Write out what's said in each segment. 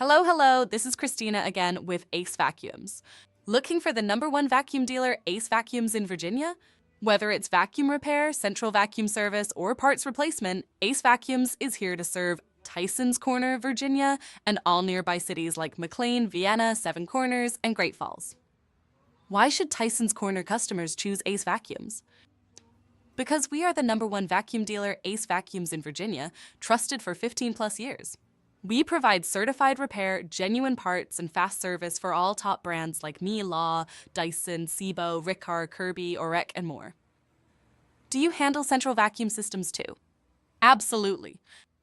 Hello, hello, this is Christina again with AceVacuums. Looking for the #1 vacuum dealer, AceVacuums in Virginia? Whether it's vacuum repair, central vacuum service, or parts replacement, AceVacuums is here to serve Tysons-Corner, Virginia, and all nearby cities like McLean, Vienna, Seven Corners, and Great Falls. Why should Tysons-Corner customers choose AceVacuums? Because we are the #1 vacuum dealer, AceVacuums in Virginia, trusted for 15 plus years. We provide certified repair, genuine parts, and fast service for all top brands like Law, Dyson, Sebo, Riccar, Kirby, Orek, and more. Do you handle central vacuum systems too? Absolutely.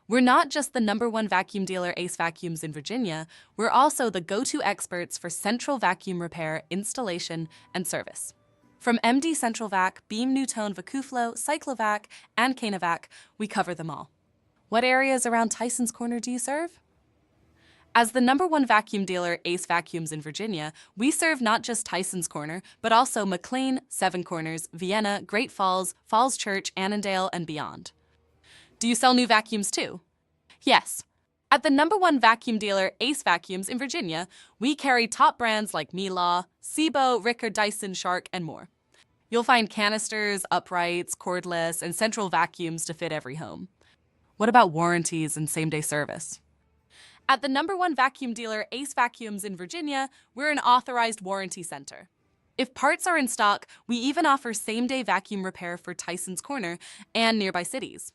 We're not just the #1 vacuum dealer AceVacuums in Virginia, we're also the go-to experts for central vacuum repair, installation, and service. From MD Central Vac, Beam Newtone VacuFlow, Cyclovac, and Canavac, we cover them all. What areas around Tysons Corner do you serve? As the #1 vacuum dealer, AceVacuums in Virginia, we serve not just Tysons Corner, but also McLean, Seven Corners, Vienna, Great Falls, Falls Church, Annandale, and beyond. Do you sell new vacuums too? Yes. At the #1 vacuum dealer, AceVacuums in Virginia, we carry top brands like Law, Sebo, Riccar, Dyson, Shark, and more. You'll find canisters, uprights, cordless, and central vacuums to fit every home. What about warranties and same-day service? At the #1 vacuum dealer, AceVacuums in Virginia, we're an authorized warranty center. If parts are in stock, we even offer same-day vacuum repair for Tysons Corner and nearby cities.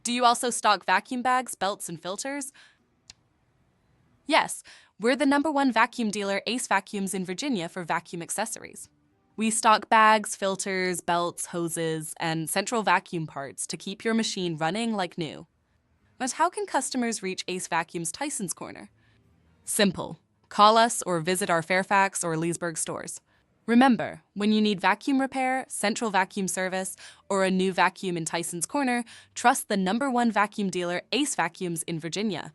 Do you also stock vacuum bags, belts, and filters? Yes, we're the #1 vacuum dealer, AceVacuums in Virginia, for vacuum accessories. We stock bags, filters, belts, hoses, and central vacuum parts to keep your machine running like new. But how can customers reach AceVacuums Tysons Corner? Simple. Call us or visit our Fairfax or Leesburg stores. Remember, when you need vacuum repair, central vacuum service, or a new vacuum in Tysons Corner, trust the #1 vacuum dealer, AceVacuums in Virginia.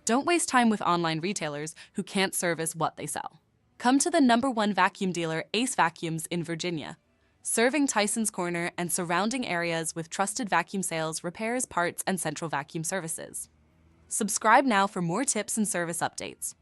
Don't waste time with online retailers who can't service what they sell. Come to the #1 vacuum dealer, AceVacuums in Virginia, serving Tysons Corner and surrounding areas with trusted vacuum sales, repairs, parts, and central vacuum services. Subscribe now for more tips and service updates.